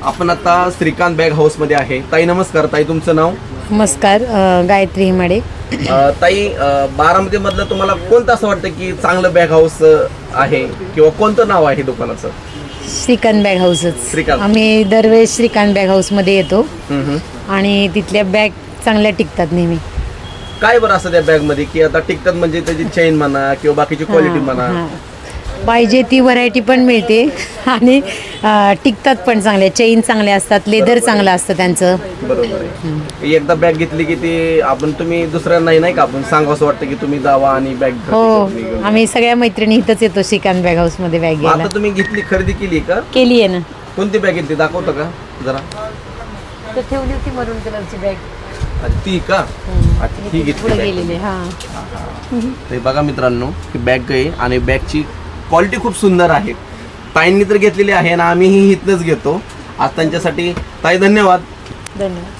आपण आता Shrikant bag house मध्ये आहे. ताई नमस्कार. ताई तुमचं नाव? नमस्कार, गायत्री हिमाडे. ताई, बारामती मधलं तुम्हाला कोणतं असं वाटतं की चांगलं बॅग हाऊस आहे किंवा कोणतं नाव आहे दुकानाचं? श्रीकांत बॅग हाऊसच. श्रीकांत. आम्ही दरवेळेस श्रीकांत बॅग हाऊस मध्ये येतो आणि तिथल्या बॅग चांगल्या टिकतात नेहमी. काय बरं असं त्या बॅग मध्ये की आता टिकतात म्हणजे त्याची चेन म्हणा किंवा बाकीची क्वालिटी म्हणा? पाहिजे ती व्हरायटी पण मिळते आणि टिकतात पण चांगले. चेन चांगले असतात, लेदर चांगलं असतं त्यांचं. बरोबर आहे. एकदा बॅग घेतली की ती आपण तुम्ही दुसऱ्यांना नाही का आपण सांगा असं वाटतं की तुम्ही जावा आणि बॅग. हो, आम्ही सगळ्या मैत्रिणी इथंच येतो श्रीकांत बॅग हाऊस मध्ये बॅग घ्यायला. आता तुम्ही घेतली, खरेदी केली का? केली आहे ना. कोणती बॅग घेतली दाखवता का जरा? तर ठेवली होती मरून कलरची बॅग. ती का? ही घेतली. ते बघा मित्रांनो, ही बॅग आहे आणि बॅगची क्वालिटी खूप सुंदर आहे. ताईंनी तर घेतलेली आहे आणि आम्हीही इथनंच घेतो. आज त्यांच्यासाठी ताई धन्यवाद. धन्यवाद.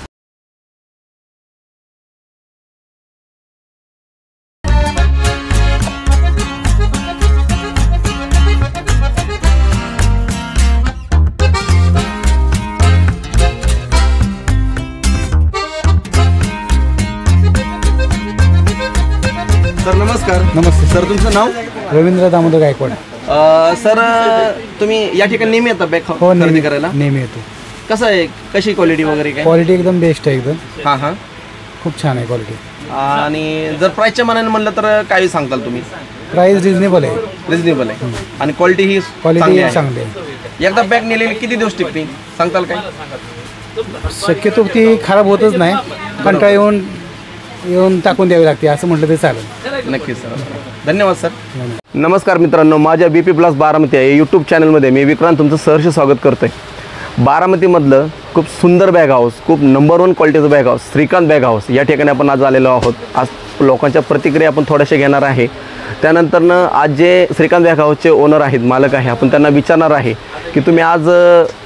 सर नमस्कार. नमस्ते सर, तुमचं नाव? रवींद्र दामोदर गायकवाड. सर, तुम्ही या ठिकाणी नेहमी येता बॅग खरेदी करायला? नेहमी येतो. कसं आहे, कशी क्वालिटी वगैरे काय? क्वालिटी एकदम बेस्ट आहे. एकदम हां हां, खूप छान आहे क्वालिटी. आणि जर प्राईसच्या मनाने म्हणलं तर काय सांगताल तुम्ही? प्राइस रिजनेबल आहे. रिजनेबल आहे आणि क्वालिटी ही क्वालिटी चांगली आहे. एकदा बॅग नेलेली किती दिवस टिकते सांगताल काय? शक्यतो ती खराब होतच नाही. कंटाळा येऊन टाकून द्यावी लागते असं म्हटलं तरी चालेल. नक्कीच सर. धन्यवाद सर. नमस्कार मित्रांनो, माझ्या BP प्लस बारामती या यूट्यूब चॅनलमध्ये मी विक्रांत तुमचं सहर्ष स्वागत करतो आहे. बारामतीमधलं खूप सुंदर बॅग हाऊस, खूप नंबर 1 क्वालिटीचं bag house Shrikant bag house या ठिकाणी आपण आज आलेलो आहोत. आज लोकांच्या प्रतिक्रिया आपण थोड्याशा घेणार आहे. त्यानंतरनं आज जे श्रीकांत बॅग हाऊसचे ओनर आहेत, मालक आहे, आपण त्यांना विचारणार आहे की तुम्ही आज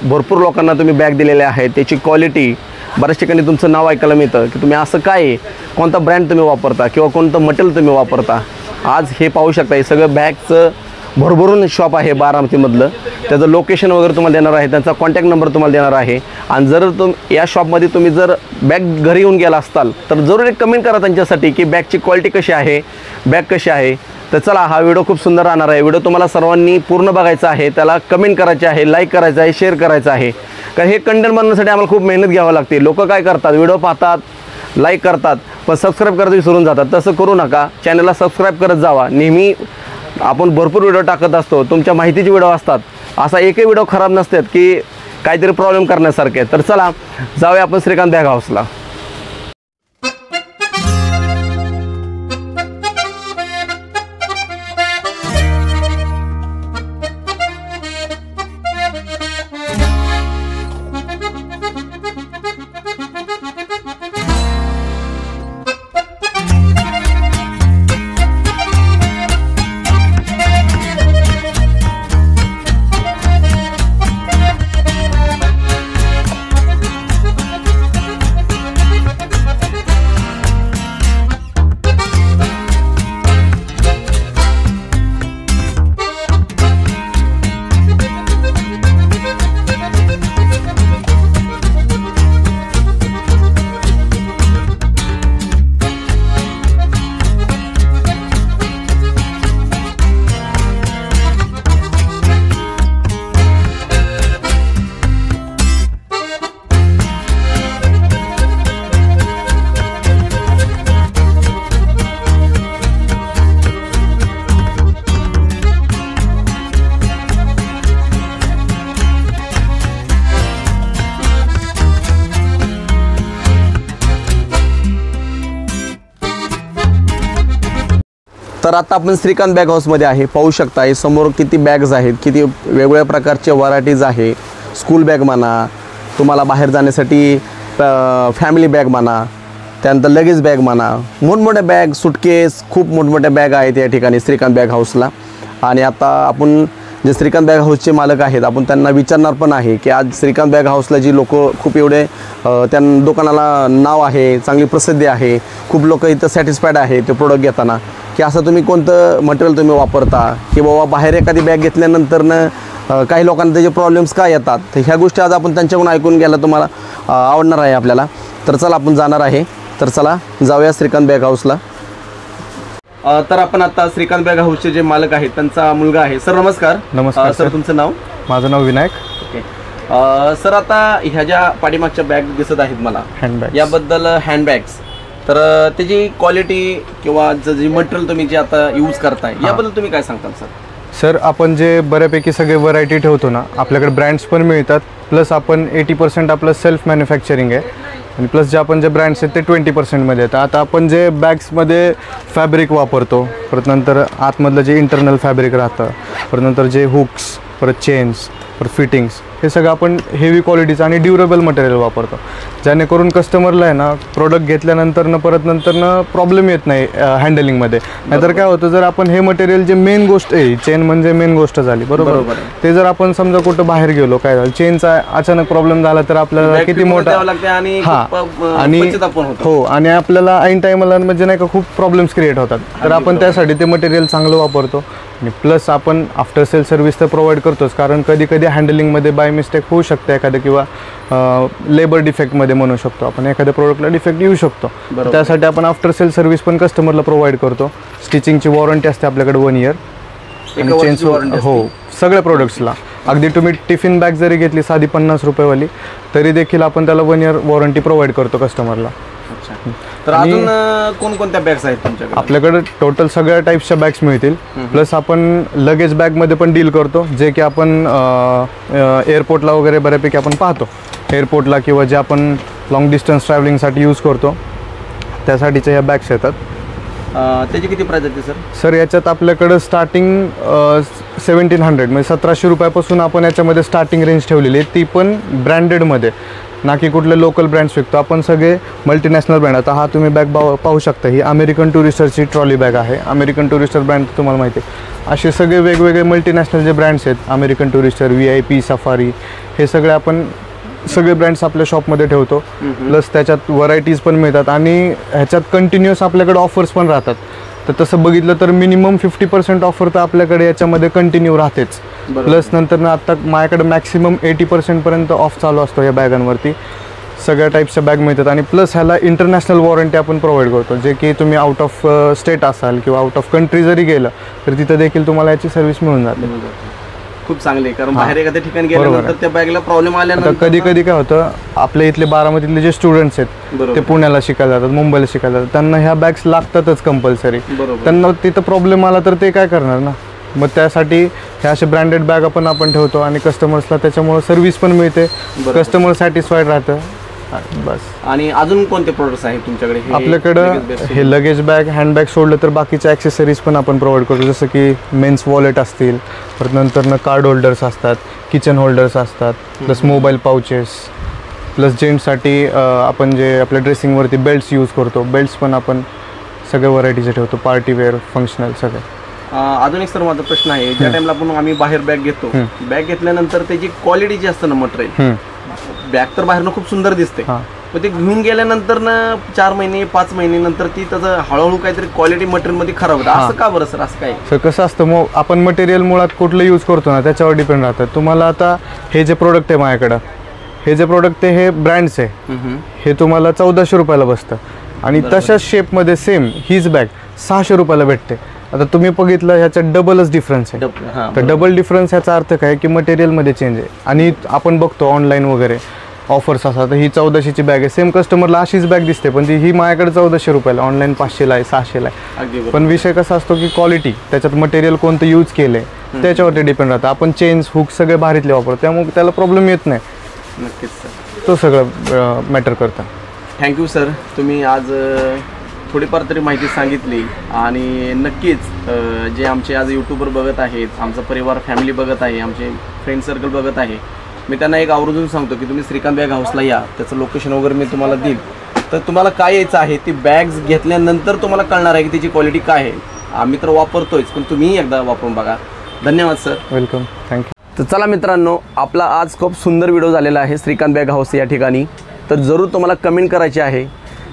भरपूर लोकांना तुम्ही बॅग दिलेल्या आहेत, त्याची क्वालिटी, बऱ्याच ठिकाणी तुमचं नाव ऐकायला मिळतं की तुम्ही असं काय आहे, कोणता ब्रँड तुम्ही वापरता किंवा कोणतं मटेरियल तुम्ही वापरता. आज हे पाहू शकता, हे सगळं बॅगचं भरभरून शॉप आहे बारामतीमधलं. त्याचं लोकेशन वगैरे तुम्हाला देणार आहे, त्यांचा कॉन्टॅक्ट नंबर तुम्हाला देणार आहे. आणि जर या शॉपमध्ये तुम्ही जर बॅग घरी येऊन गेला असताल तर जरूर एक कमेंट करा त्यांच्यासाठी की बॅगची क्वालिटी कशी आहे, बॅग कशी आहे. तर चला, हा व्हिडिओ खूप सुंदर राहणार आहे. व्हिडिओ तुम्हाला सर्वांनी पूर्ण बघायचा आहे, त्याला कमेंट करायचे आहे, लाईक करायचं आहे, शेअर करायचं आहे. कारण हे कंटेंट बनवण्यासाठी आम्हाला खूप मेहनत घ्यावं लागते. लोक काय करतात, व्हिडिओ पाहतात, लाईक करतात, पण सबस्क्राईब करायचं विसरून जातात. तसं करू नका. चॅनलला सबस्क्राईब करत जावा. नेहमी आपण भरपूर व्हिडिओ टाकत असतो, तुमच्या माहितीचे व्हिडिओ असतात. असा एकही व्हिडिओ खराब नसतात की काहीतरी प्रॉब्लेम करण्यासारखे. तर चला जाऊया आपण श्रीकांत बॅग हाऊसला. तर आता आपण श्रीकांत बॅग हाऊसमध्ये आहे. पाहू शकता हे समोर किती बॅग्स आहेत, किती वेगवेगळ्या प्रकारचे व्हरायटीज आहे. स्कूल बॅग म्हणा, तुम्हाला बाहेर जाण्यासाठी फॅमिली बॅग म्हणा, त्यानंतर लगेज बॅग म्हणा, मोठमोठ्या बॅग, सुटकेस, खूप मोठमोठ्या बॅग आहेत या ठिकाणी श्रीकांत बॅग हाऊसला. आणि आता आपण जे श्रीकांत बॅग हाऊसचे मालक आहेत आपण त्यांना विचारणार पण आहे की आज श्रीकांत बॅग हाऊसला जी लोक खूप एवढे त्या दुकानाला नाव आहे, चांगली प्रसिद्धी आहे, खूप लोक इथं सॅटिस्फाईड आहे ते प्रोडक्ट घेताना, की असं तुम्ही कोणतं मटेरियल तुम्ही वापरता की बाबा बाहेर एखादी बॅग घेतल्यानंतरनं काही लोकांना त्याचे प्रॉब्लेम्स काय येतात, तर ह्या गोष्टी आज आपण त्यांच्याकडून ऐकून घ्यायला तुम्हाला आवडणार आहे आपल्याला. तर चला आपण जाणार आहे. तर चला जाऊया श्रीकांत बॅग हाऊसला. तर आपण आता श्रीकांत बॅग हाऊसचे जे मालक आहेत त्यांचा मुलगा आहे. सर नमस्कार. नमस्कार सर तुमचं नाव? माझं नाव विनायक. ओके सर, आता ह्या ज्या पाठीमागच्या बॅग दिसत आहेत मला हँडबॅग. याबद्दल हँडबॅग्स, तर त्याची क्वालिटी किंवा जी मटेरियल तुम्ही जे आता यूज करताय याबद्दल तुम्ही काय सांगताल सर? सर आपण जे बऱ्यापैकी सगळे व्हरायटी ठेवतो ना, आपल्याकडे ब्रँड्स पण मिळतात, प्लस आपण 80% आपलं सेल्फ मॅन्युफॅक्चरिंग आहे आणि प्लस जे आपण जे ब्रँड्स आहेत ते 20%मध्ये येतात. आता आपण जे बॅग्समध्ये फॅब्रिक वापरतो, परत नंतर आतमधलं जे इंटरनल फॅब्रिक राहतं, परत नंतर जे हुक्स, परत चेन्स, परत फिटिंग्स, हे सगळं आपण हेवी क्वालिटीचं आणि ड्युरेबल मटेरियल वापरतो, जेणेकरून कस्टमरला आहे ना प्रोडक्ट घेतल्यानंतरनं परत नंतरनं प्रॉब्लेम येत नाही हँडलिंगमध्ये. नाहीतर काय होतं, जर आपण हे मटेरियल जे मेन गोष्ट आहे, चेन म्हणजे मेन गोष्ट झाली बरोबर, ते जर आपण समजा कुठं बाहेर गेलो, काय झालं चेनचा अचानक प्रॉब्लेम झाला तर आपल्याला किती मोठा आणि हो, आणि आपल्याला ऐन टाईमला म्हणजे नाही का खूप प्रॉब्लेम्स क्रिएट होतात. तर आपण त्यासाठी ते मटेरियल चांगलं वापरतो आणि प्लस आपण आफ्टर सेल सर्व्हिस तर प्रोव्हाइड करतोच, कारण कधी कधी हँडलिंगमध्ये बाय मिस्टेक होऊ शकते एखादं, किंवा लेबर डिफेक्टमध्ये म्हणू शकतो आपण, एखाद्या प्रोडक्टला डिफेक्ट येऊ शकतो. त्यासाठी आपण आफ्टर सेल सर्व्हिस पण कस्टमरला प्रोव्हाइड करतो. स्टिचिंगची वॉरंटी असते आपल्याकडे 1 इयर आणि चेंज हो सगळ्या प्रोडक्ट्सला. अगदी तुम्ही टिफिन बॅग जरी घेतली साधी 50 रुपयेवाली तरी देखील आपण त्याला 1 इयर वॉरंटी प्रोव्हाइड करतो कस्टमरला. तर अजून कोणकोणत्या बॅग्स आहेत तुमच्याकडे? आपल्याकडे टोटल सगळ्या टाईप्सच्या बॅग्स मिळतील, प्लस आपण लगेज बॅगमध्ये पण डील करतो, जे की आपण एअरपोर्टला वगैरे बऱ्यापैकी आपण पाहतो, एअरपोर्टला किंवा जे आपण लॉंग डिस्टन्स ट्रॅव्हलिंगसाठी यूज करतो त्यासाठीच्या ह्या बॅग्स येतात. त्याची किती प्राइस आहे सर? सर याच्यात आपल्याकडं स्टार्टिंग 1700 म्हणजे 1700 रुपयापासून आपण याच्यामध्ये स्टार्टिंग रेंज ठेवलेली आहे, ती पण ब्रँडेडमध्ये, ना की कुठले लोकल ब्रँड्स विकतो आपण, सगळे मल्टीनॅशनल ब्रँड. आता हा तुम्ही बॅग पाहू शकता, ही अमेरिकन टुरिस्टरची ट्रॉली बॅग आहे. अमेरिकन टुरिस्टर ब्रँड तुम्हाला माहिती आहे. असे सगळे वेगवेगळे मल्टीनॅशनल जे ब्रँड्स आहेत, अमेरिकन टुरिस्टर, VIP, सफारी, हे सगळे आपण सगळे ब्रँड्स आपल्या शॉपमध्ये ठेवतो. प्लस त्याच्यात व्हरायटीज पण मिळतात आणि ह्याच्यात कंटिन्युअस आपल्याकडे ऑफर्स पण राहतात. तर तसं बघितलं तर मिनिमम 50% ऑफर तर आपल्याकडे याच्यामध्ये कंटिन्यू राहतेच. प्लस नंतर ना आता माझ्याकडे मॅक्सिमम 80% ऑफ चालू असतो या बॅगांवरती. सगळ्या टाईपच्या बॅग मिळतात आणि प्लस ह्याला इंटरनॅशनल वॉरंटी आपण प्रोव्हाइड करतो, जे की तुम्ही आउट ऑफ स्टेट असाल किंवा आउट ऑफ कंट्री जरी गेलं तर तिथं देखील तुम्हाला याची सर्व्हिस मिळून जाते. खूप चांगले, कारण बाहेर एखाद्या ठिकाणी गेल्यानंतर त्या बॅगला प्रॉब्लेम आल्यानंतर कधी कधी काय होतं, आपल्या इथले बारामतीतले जे स्टुडंट्स आहेत ते पुण्याला शिकायला जातात, मुंबईला शिकायला जातात, त्यांना ह्या बॅग्स लागतातच कंपल्सरी. त्यांना तिथं प्रॉब्लेम आला तर ते काय करणार ना, मग त्यासाठी ह्या असे ब्रँडेड बॅग आपण ठेवतो आणि कस्टमर्सला त्याच्यामुळे सर्व्हिस पण मिळते, कस्टमर सॅटिस्फाईड राहतं बस. आणि अजून कोणते प्रोडक्ट्स आहेत तुमच्याकडे? आपल्याकडं हे लगेज बॅग, हँडबॅग सोडलं तर बाकीचे ॲक्सेसरीज पण आपण प्रोव्हाइड करतो, जसं की मेन्स वॉलेट असतील, परत नंतरनं कार्ड होल्डर्स असतात, किचन होल्डर्स असतात, प्लस मोबाईल पाउचेस, प्लस जेंट्ससाठी आपण जे आपल्या ड्रेसिंगवरती बेल्ट्स यूज करतो, बेल्ट्स पण आपण सगळ्या व्हरायटीचे ठेवतो, पार्टीवेअर, फंक्शनल सगळे. अजून एक सर माझा प्रश्न आहे, ज्या टाइमला आपण आम्ही बाहेर बॅग घेतो, बॅग घेतल्यानंतर त्याची क्वालिटी जी असते ना मटेरियल, बॅग तर बाहेरनं खूप सुंदर दिसते, पण ते घेऊन गेल्यानंतर ना 4 महिने 5 महिने नंतर ती त्याचं हळूहळू काहीतरी क्वालिटी मटेरियलमध्ये खराब होतं. असं का बरं सर? असं काय सर कसं असतं, मग आपण मटेरियल मुळात कुठलं यूज करतो ना त्याच्यावर डिपेंड राहतं. तुम्हाला आता हे जे प्रोडक्ट आहे माझ्याकडं, हे जे प्रोडक्ट आहे हे ब्रँड्स आहे, हे तुम्हाला 1400 रुपयाला बसतं आणि तशाच शेपमध्ये सेम हीच बॅग 600 रुपयाला भेटते. आता तुम्ही बघितलं ह्याच्यात डबलच डिफरन्स आहे. तर डबल डिफरन्स ह्याचा अर्थ काय की मटेरियलमध्ये चेंज आहे. आणि आपण बघतो ऑनलाईन वगैरे ऑफर्स असतात, ही 1400ची बॅग आहे, सेम कस्टमरला अशीच बॅग दिसते, पण ती ही माझ्याकडे 1400 रुपयाला, ऑनलाईन 500ला आहे, 600ला आहे. पण विषय कसा असतो की क्वालिटी, त्याच्यात मटेरियल कोणतं यूज केलं आहे त्याच्यावरती डिपेंड राहतं. आपण चेन्स हुक सगळे भारीतले वापरतो, त्यामुळे त्याला प्रॉब्लेम येत नाही. नक्कीच सर, तो सगळं मॅटर करतं. थँक्यू सर, तुम्ही आज थोडीफार तरी माहिती सांगितली. आणि नक्कीच जे आमचे आज यूट्यूबर बघत आहेत, आमचा परिवार फॅमिली बघत आहे, आमचे फ्रेंड सर्कल बघत आहे, मी त्यांना एक आवर्जून सांगतो की तुम्ही श्रीकांत बॅग हाऊसला या. त्याचं लोकेशन वगैरे मी तुम्हाला देईल. तर तुम्हाला काय यायचं आहे, ती बॅग्स घेतल्यानंतर तुम्हाला कळणार आहे की त्याची क्वालिटी काय आहे. आम्ही तर वापरतोयच, पण तुम्हीही एकदा वापरून बघा. धन्यवाद सर. Welcome, thank you. तर चला मित्रांनो, आपला आज खूप सुंदर व्हिडिओ झालेला आहे श्रीकांत बॅग हाऊस या ठिकाणी. तर जरूर तुम्हाला कमेंट करायची आहे,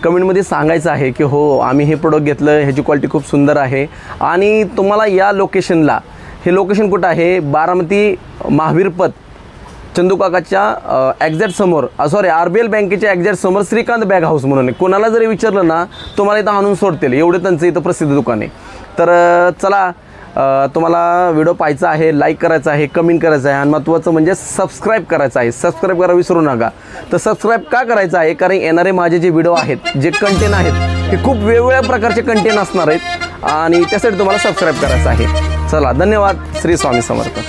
कमेंटमध्ये सांगायचं आहे की हो आम्ही हे प्रोडक्ट घेतलं, ह्याची क्वालिटी खूप सुंदर आहे. आणि तुम्हाला या लोकेशनला हे लोकेशन कुठं आहे, बारामती महावीर पथ चंदूकाकाच्या एक्झॅक्ट समोर, सॉरी RBL बँकेच्या एक्झॅक्ट समोर श्रीकांत बॅग हाऊस म्हणून आहे. कोणाला जरी विचारलं ना तुम्हाला इथं आणून सोडतील, एवढे त्यांचं इथं प्रसिद्ध दुकान आहे. तर चला, तुम्हाला व्हिडिओ पाहायचा आहे, लाईक करायचा आहे, कमेंट करायचं आहे आणि महत्त्वाचं म्हणजे सबस्क्राईब करायचं आहे. सबस्क्राईब करायला विसरू नका. तर सबस्क्राईब का करायचं आहे, कारण येणारे माझे जे व्हिडिओ आहेत, जे कंटेंट आहेत, हे खूप वेगवेगळ्या प्रकारचे कंटेंट असणार आहेत आणि त्यासाठी तुम्हाला सबस्क्राईब करायचं आहे. चला, धन्यवाद. श्री स्वामी समर्थ.